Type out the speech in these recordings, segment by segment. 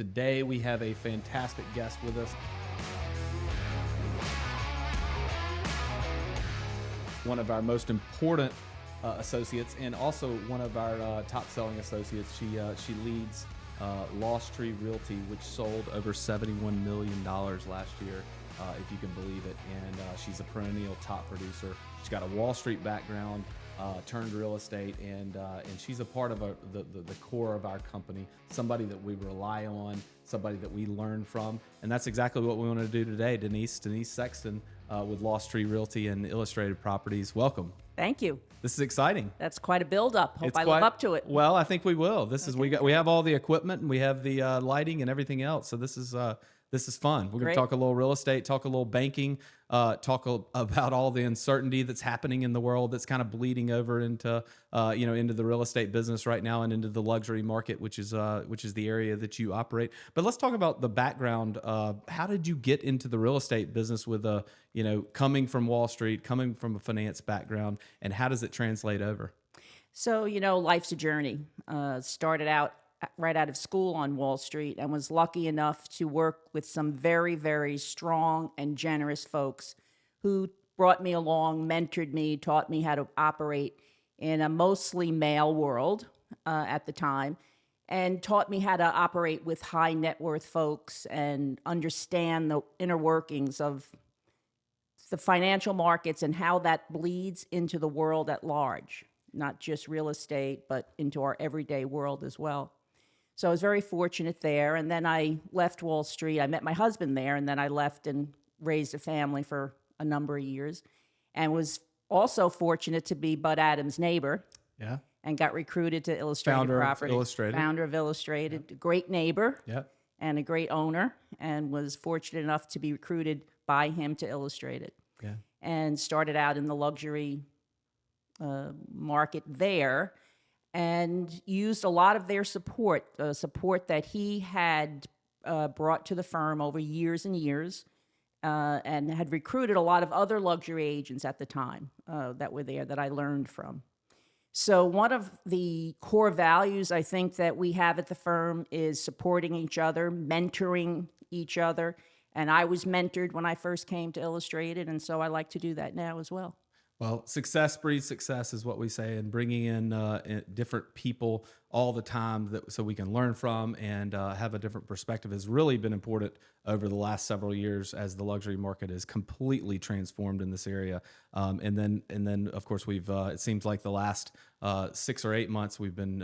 Today we have a fantastic guest with us. One of our most important associates, and also one of our top-selling associates. She leads Lost Tree Realty, which sold over $71 million last year, if you can believe it. And she's a perennial top producer. She's got a Wall Street background, turned real estate, and she's a part of the core of our company. Somebody that we rely on, somebody that we learn from, and that's exactly what we want to do today. Denice Sexton with Lost Tree Realty and Illustrated Properties. Welcome. Thank you. This is exciting. That's quite a build-up. Hope I live up to it. Well, I think we will. We have all the equipment, and we have the lighting and everything else. So this is fun. We're going to talk a little real estate, talk a little banking, talk about all the uncertainty that's happening in the world that's kind of bleeding over into into the real estate business right now and into the luxury market, which is the area that you operate. But let's talk about the background. How did you get into the real estate business with coming from Wall Street, coming from a finance background, and how does it translate over? So, life's a journey. Started out right out of school on Wall Street and was lucky enough to work with some very, very strong and generous folks who brought me along, mentored me, taught me how to operate in a mostly male world at the time, and taught me how to operate with high net worth folks and understand the inner workings of the financial markets and how that bleeds into the world at large, not just real estate, but into our everyday world as well. So I was very fortunate there. And then I left Wall Street. I met my husband there, and then I left and raised a family for a number of years, and was also fortunate to be Bud Adams' neighbor. Yeah. And got recruited to Illustrated Properties. Founder of Illustrated. Yeah. Great neighbor. Yeah. And a great owner, and was fortunate enough to be recruited by him to Illustrated. Yeah. And started out in the luxury market there, and used a lot of their support, support that he had brought to the firm over years and years, and had recruited a lot of other luxury agents at the time that were there that I learned from. So one of the core values I think that we have at the firm is supporting each other, mentoring each other. And I was mentored when I first came to Illustrated, and so I like to do that now as well. Well, success breeds success is what we say, and bringing in different people all the time so we can learn from and have a different perspective has really been important over the last several years as the luxury market is completely transformed in this area. And then of course it seems like the last 6 or 8 months we've been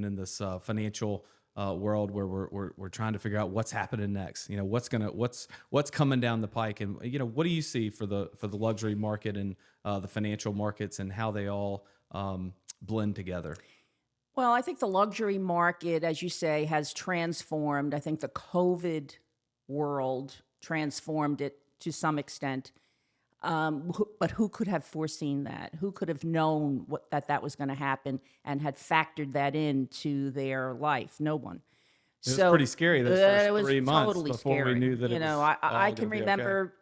in this financial world where we're trying to figure out what's happening next. What's coming down the pike, and what do you see for the luxury market and the financial markets and how they all blend together? Well, I think the luxury market, as you say, has transformed. I think the COVID world transformed it to some extent. But who could have foreseen that? Who could have known that was going to happen and had factored that into their life? No one. It was pretty scary those first 3 months totally before scary. we knew that I can remember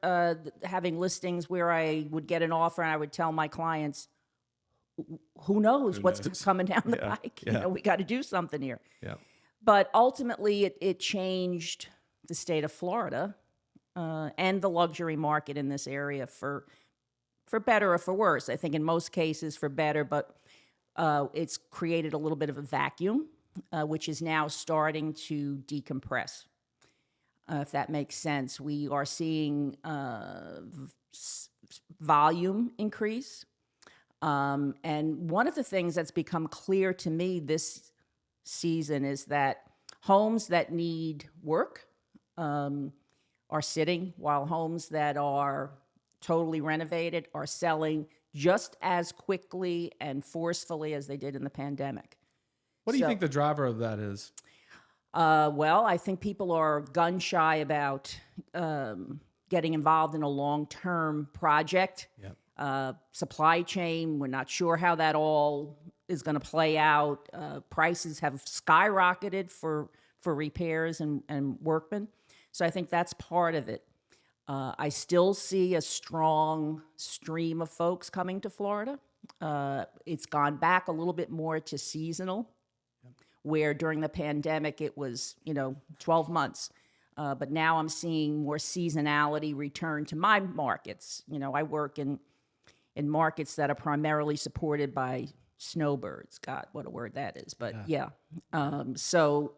having listings where I would get an offer and I would tell my clients, who knows what's coming down the pike? Yeah. We got to do something here. Yeah. But ultimately, it changed the state of Florida and the luxury market in this area for better or for worse. I think in most cases for better, but it's created a little bit of a vacuum, which is now starting to decompress, if that makes sense. We are seeing volume increase. And one of the things that's become clear to me this season is that homes that need work are sitting, while homes that are totally renovated are selling just as quickly and forcefully as they did in the pandemic. What do you think the driver of that is? Well, I think people are gun shy about getting involved in a long-term project. Yep. Supply chain, we're not sure how that all is going to play out. Prices have skyrocketed for repairs and workmen. So I think that's part of it. I still see a strong stream of folks coming to Florida. It's gone back a little bit more to seasonal, where during the pandemic it was, 12 months. But now I'm seeing more seasonality return to my markets. I work in markets that are primarily supported by snowbirds. God, what a word that is. But yeah. So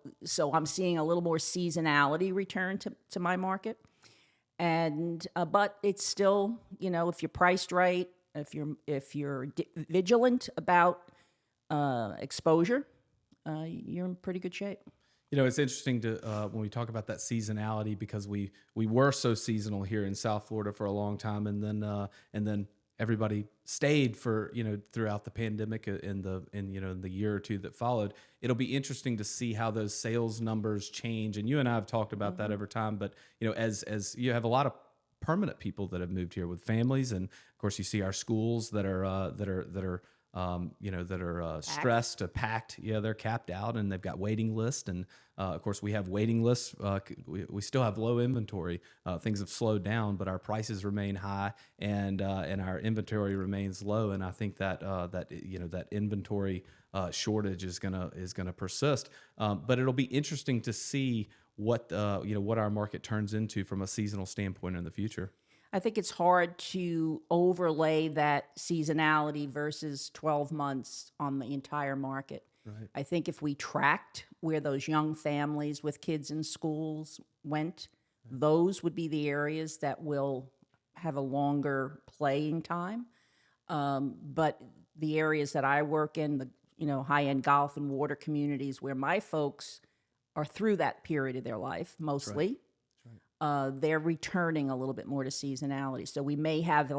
I'm seeing a little more seasonality return to my market. And but it's still, if you're priced right, if you're vigilant about exposure, you're in pretty good shape. It's interesting to when we talk about that seasonality, because we were so seasonal here in South Florida for a long time, and then everybody stayed for throughout the pandemic in the year or two that followed. It'll be interesting to see how those sales numbers change, and you and I have talked about that over time. But as you have a lot of permanent people that have moved here with families, and of course you see our schools that are stressed, packed. Yeah, they're capped out, and they've got waiting lists. And of course, we have waiting lists. We still have low inventory. Things have slowed down, but our prices remain high, and our inventory remains low. And I think that that inventory shortage is gonna persist. But it'll be interesting to see what our market turns into from a seasonal standpoint in the future. I think it's hard to overlay that seasonality versus 12 months on the entire market. Right. I think if we tracked where those young families with kids in schools went, those would be the areas that will have a longer playing time. But the areas that I work in, the high-end golf and water communities where my folks are through that period of their life, mostly, they're returning a little bit more to seasonality. So we may have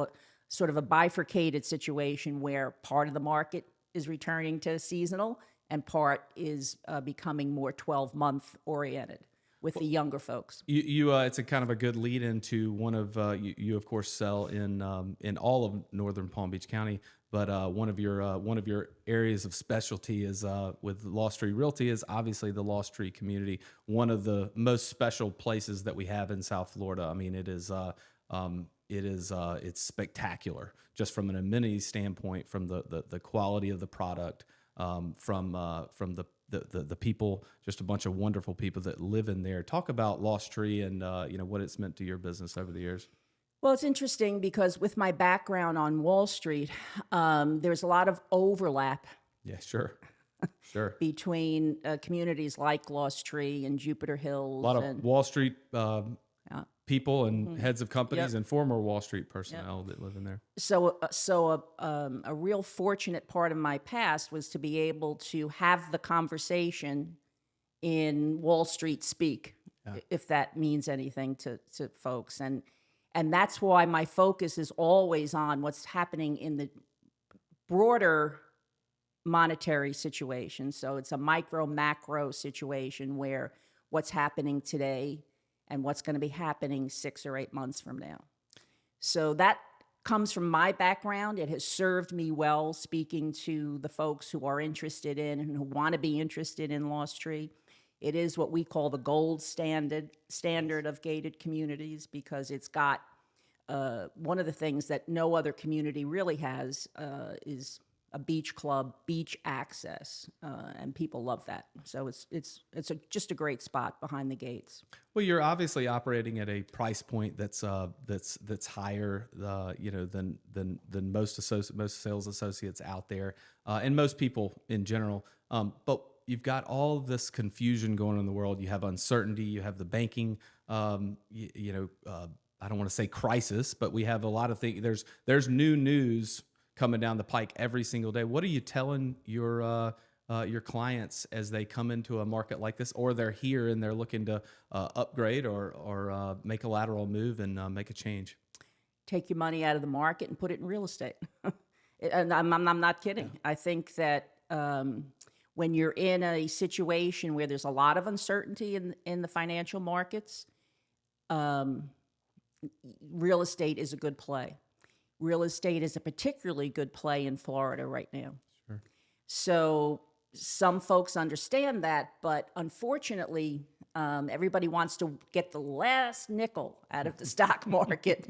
sort of a bifurcated situation where part of the market is returning to seasonal and part is becoming more 12-month oriented with the younger folks. It's a kind of a good lead into one of you of course sell in all of northern Palm Beach County, but one of your areas of specialty is with Lost Tree Realty is obviously the Lost Tree community, one of the most special places that we have in South Florida. I mean, it's spectacular just from an amenity standpoint, from the quality of the product, from the people, just a bunch of wonderful people that live in there. Talk about Lost Tree and what it's meant to your business over the years. Well, it's interesting because with my background on Wall Street, there's a lot of overlap. Yeah, sure. Between communities like Lost Tree and Jupiter Hills. A lot of Wall Street people and heads of companies and former Wall Street personnel that live in there. So a real fortunate part of my past was to be able to have the conversation in Wall Street speak, if that means anything to folks. And that's why my focus is always on what's happening in the broader monetary situation. So it's a micro macro situation where what's happening today and what's going to be happening 6 or 8 months from now. So that comes from my background. It has served me well speaking to the folks who are interested in and who want to be interested in Lost Tree. It is what we call the gold standard of gated communities because it's got one of the things that no other community really has is a beach club, beach access, and people love that. So it's just a great spot behind the gates. Well, you're obviously operating at a price point that's higher, than most sales associates out there, and most people in general. But you've got all this confusion going on in the world. You have uncertainty. You have the banking, I don't want to say crisis, but we have a lot of things. There's new news coming down the pike every single day. What are you telling your clients as they come into a market like this, or they're here and they're looking to upgrade or make a lateral move and make a change? Take your money out of the market and put it in real estate. And I'm not kidding. Yeah. I think that when you're in a situation where there's a lot of uncertainty in the financial markets, real estate is a good play. Real estate is a particularly good play in Florida right now. Sure. So some folks understand that, but unfortunately, everybody wants to get the last nickel out of the stock market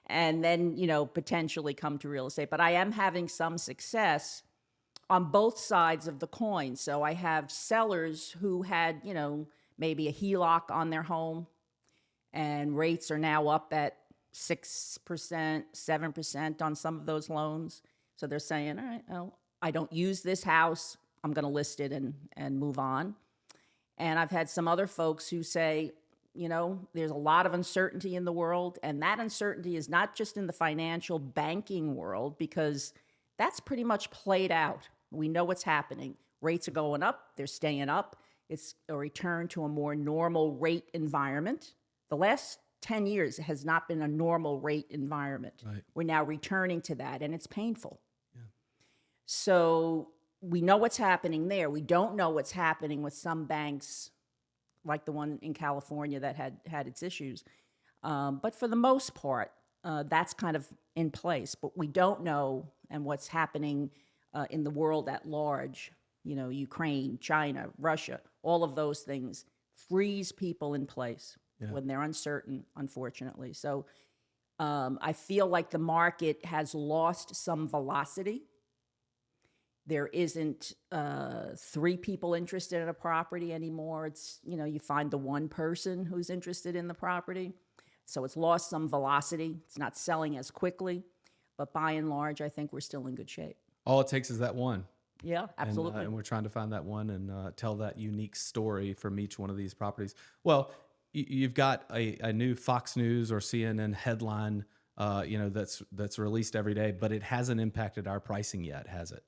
and then, potentially come to real estate. But I am having some success on both sides of the coin. So I have sellers who had, you know, maybe a HELOC on their home, and rates are now up at 6%, 7% on some of those loans. So they're saying, all right, well, I don't use this house, I'm going to list it and move on. And I've had some other folks who say, you know, there's a lot of uncertainty in the world, and that uncertainty is not just in the financial banking world, because that's pretty much played out. We know what's happening. Rates are going up, they're staying up. It's a return to a more normal rate environment. The last 10 years has not been a normal rate environment. Right. We're now returning to that, and it's painful. Yeah. So we know what's happening there. We don't know what's happening with some banks, like the one in California that had its issues. But for the most part, that's kind of in place. But we don't know, and what's happening in the world at large, you know, Ukraine, China, Russia, all of those things freeze people in place when they're uncertain, unfortunately. So I feel like the market has lost some velocity. There isn't 3 people interested in a property anymore. It's, you know, you find the one person who's interested in the property. So it's lost some velocity. It's not selling as quickly. But by and large, I think we're still in good shape. All it takes is that one. Yeah, absolutely. And we're trying to find that one and tell that unique story from each one of these properties. Well, you've got a new Fox News or CNN headline, you know, that's released every day, but it hasn't impacted our pricing yet, has it?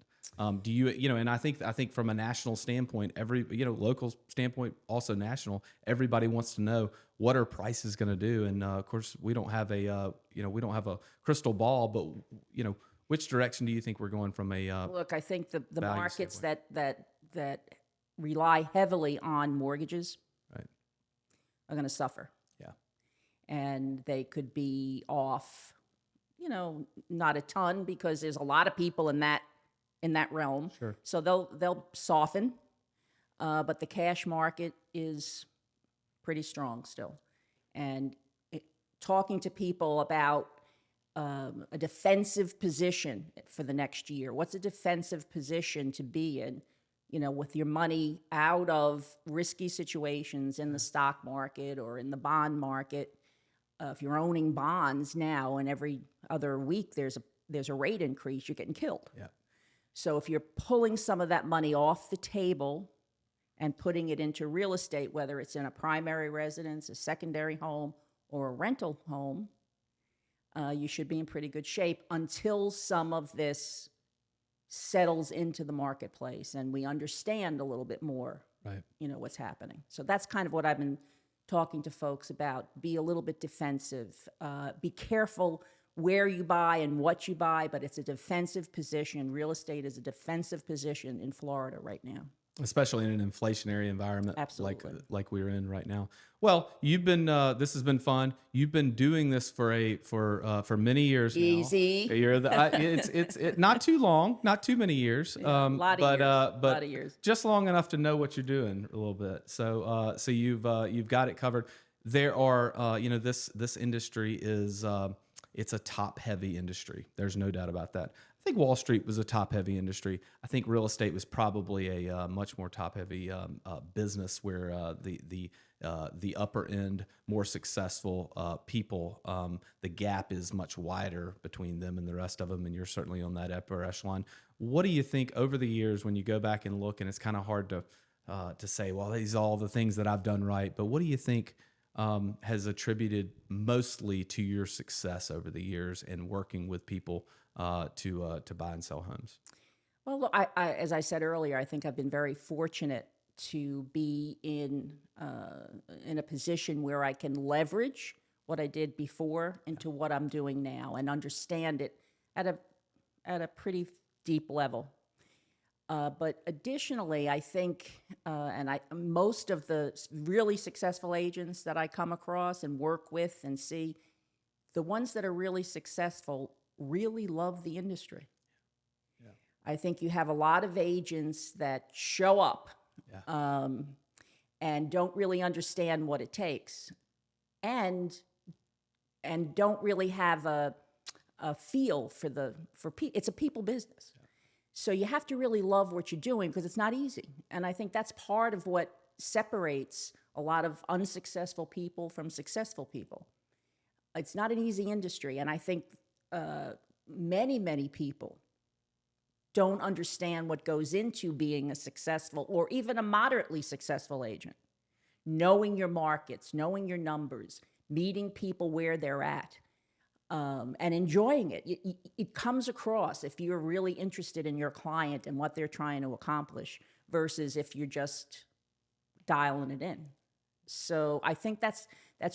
Do you know, and I think from a national standpoint, local standpoint, also national, everybody wants to know what are prices going to do. And of course, we don't have a crystal ball, but you know, which direction do you think we're going from a look? I think the markets standpoint? that rely heavily on mortgages are going to suffer. Yeah, and they could be off, you know, not a ton, because there's a lot of people in that realm. Sure. So they'll soften, but the cash market is pretty strong still. And talking to people about a defensive position for the next year, what's a defensive position to be in, you know, with your money out of risky situations in the stock market or in the bond market. If you're owning bonds now and every other week there's a rate increase, you're getting killed. Yeah. So if you're pulling some of that money off the table and putting it into real estate, whether it's in a primary residence, a secondary home, or a rental home, you should be in pretty good shape until some of this settles into the marketplace and we understand a little bit more, you know, what's happening. So that's kind of what I've been talking to folks about. Be a little bit defensive. Be careful where you buy and what you buy, but it's a defensive position. Real estate is a defensive position in Florida right now. Especially in an inflationary environment. Absolutely. like we're in right now. Well, you've been this has been fun. You've been doing this for many years now. Easy. You're it's not too long, not too many years. A lot of years. Just long enough to know what you're doing a little bit. So you've got it covered. There are you know, this industry is it's a top heavy industry. There's no doubt about that. I think Wall Street was a top heavy industry. I think real estate was probably a much more top heavy business, where the upper end, more successful people, the gap is much wider between them and the rest of them. And you're certainly on that upper echelon. What do you think over the years when you go back and look, and it's kind of hard to say, well, these are all the things that I've done right, but what do you think has attributed mostly to your success over the years in working with people to buy and sell homes? Well, look, I as I said earlier, I think I've been very fortunate to be in a position where I can leverage what I did before into what I'm doing now and understand it at a pretty deep level. But additionally, I think, most of the really successful agents that I come across and work with and see, the ones that are really successful really love the industry. Yeah. I think you have a lot of agents that show up and don't really understand what it takes, and don't really have a feel for people. It's a people business. So you have to really love what you're doing because it's not easy. And I think that's part of what separates a lot of unsuccessful people from successful people. It's not an easy industry. And I think many, many people don't understand what goes into being a successful or even a moderately successful agent. Knowing your markets, knowing your numbers, meeting people where they're at, and enjoying it. It comes across if you're really interested in your client and what they're trying to accomplish versus if you're just dialing it in. So I think that's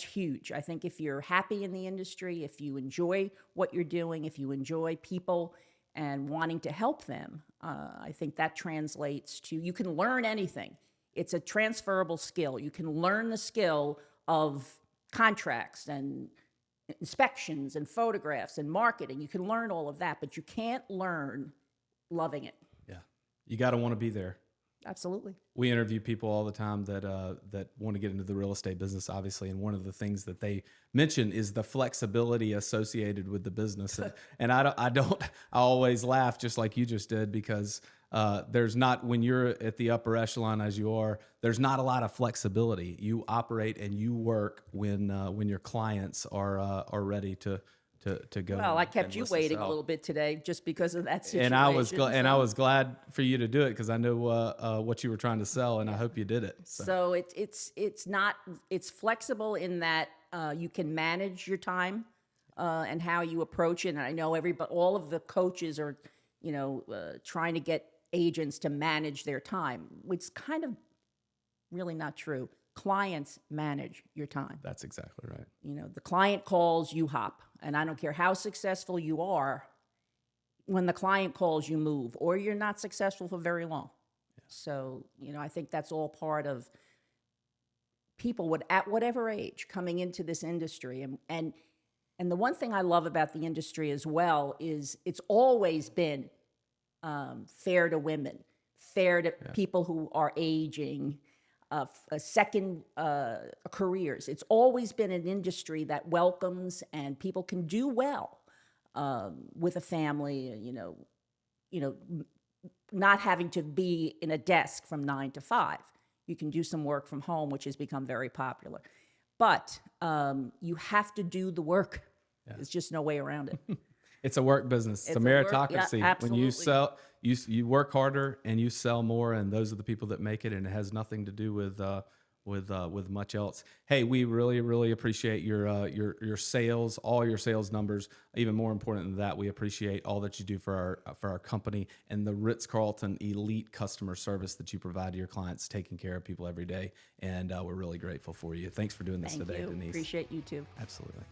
huge. I think if you're happy in the industry, if you enjoy what you're doing, if you enjoy people and wanting to help them, I think that translates to, you can learn anything. It's a transferable skill. You can learn the skill of contracts and inspections and photographs and marketing. You can learn all of that, but you can't learn loving it. Yeah. You got to want to be there. Absolutely. We interview people all the time that want to get into the real estate business, obviously, and one of the things that they mention is the flexibility associated with the business. And I always laugh just like you just did because there's not, when you're at the upper echelon as you are, there's not a lot of flexibility. You operate and you work when your clients are ready to go. Well, I kept you waiting a little bit today just because of that situation. And I was glad for you to do it because I know what you were trying to sell, and I hope you did it. So it's flexible in that you can manage your time and how you approach it. And I know all of the coaches are, trying to get agents to manage their time, which is kind of really not true. Clients manage your time. That's exactly right. The client calls, you hop. And I don't care how successful you are, when the client calls, you move, or you're not successful for very long. Yeah. So, I think that's all part of people at whatever age coming into this industry. And the one thing I love about the industry as well is it's always been fair to women, fair to people who are aging, second careers. It's always been an industry that welcomes and people can do well with a family, not having to be in a desk from 9 to 5. You can do some work from home, which has become very popular. But you have to do the work. Yeah. There's just no way around it. It's a work business. It's a meritocracy. Yeah, when you sell, you work harder and you sell more, and those are the people that make it. And it has nothing to do with much else. Hey, we really, really appreciate your sales, all your sales numbers. Even more important than that, we appreciate all that you do for our company and the Ritz-Carlton elite customer service that you provide to your clients, taking care of people every day. And we're really grateful for you. Thanks for doing this today, Denice. Appreciate you too. Absolutely.